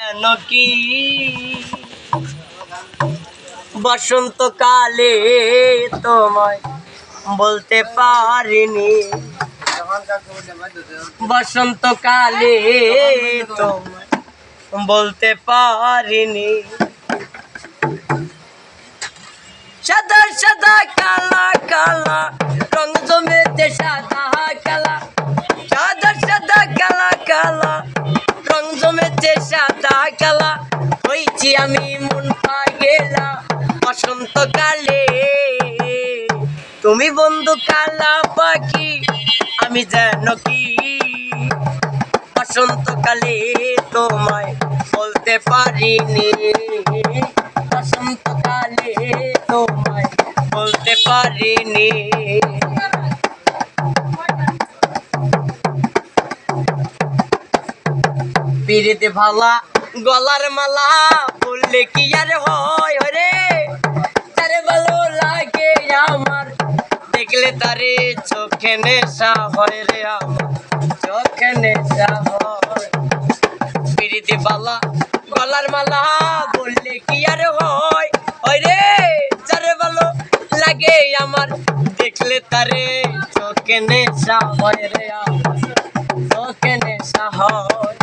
নকি বসন্তকালে তোমায় বলতে পারিনি, বসন্তকালে তোমায় বলতে পারিনি। সাদা সাদা কালা কালা রং জমেছে সাদা কালা, সাদা সাদা কালা কালা রং জমেছে সাদা কালা। হয়েছি আমি মন পাগেলা বসন্তকালে, তুমি বন্ধু কালা পাখি আমি যেন কি বসন্তকালে তোমায় বলতে পারিনি, বসন্তকালে তোমায় বলতে পারিনি। পিরিতে ভালা গলার মালা বললে কি আর হয় রে, তারে ভালো লাগে আমার দেখলে তারে চোখে নেশা হয় রে, আমার চোখে নেশা হয়। পিরিতে ভালা গলার মালা বললে কি আর হয় রে, তারে ভালো লাগে আমার দেখলে তারে চোখে নেশা হয় রে, আমার চোখে নেশা হয়।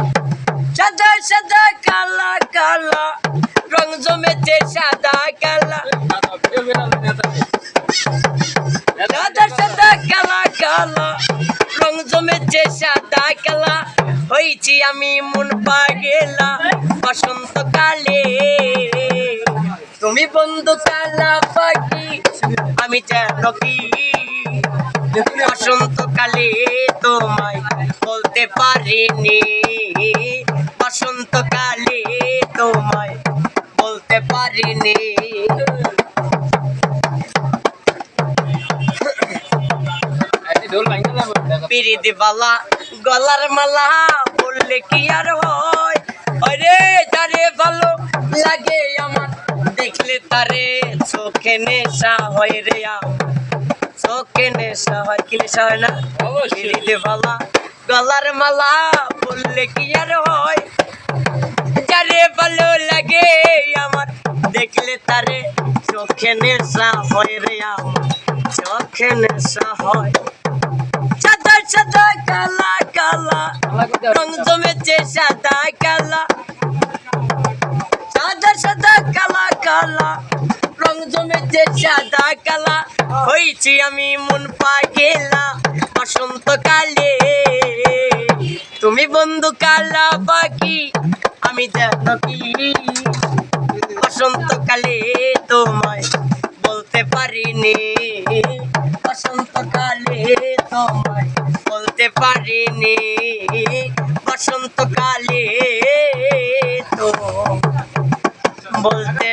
সাদা সাদা কালা কালা রং জমেছে সাদা কালা, সাদা সাদা কালা কালা রং জমেছে সাদা কালা। হয়েছি আমি মন পাগেলা বসন্তকালে, তুমি বন্ধু কালা পাখি আমি যেন কি বসন্তকালে তোমায় বলতে পারিনি, বসন্তকালে তোমায় বলতে পারিনি। পিরিতি বালা গলার মালা বললে কি আর হয় রে, তারে ভালো লাগে আমার দেখলে তারে চোখে নেশা হয় রে, আমার চোখে নেশা হয়। কি নেশা হয় না? পিরিতি বালা গলার মালা বললে কি আর হয়, যারে ভালো লাগে আমার দেখলে তারে চোখে নেশা হয় রে, আমার চোখে নেশা হয়। সাদা সাদা কালা কালা রং জমেছে সাদা কালা, সাদা সাদা কালা কালা রং জমেছে সাদা কালা। হয়েছি আমি মন পাগেলা বসন্তকালে, তুমি বন্ধু কালা পাখি আমি যেন কি বসন্তকালে তোমায় বলতে পারিনি, বসন্তকালে তোমায় বলতে পারিনি, বসন্তকালে তো বলতে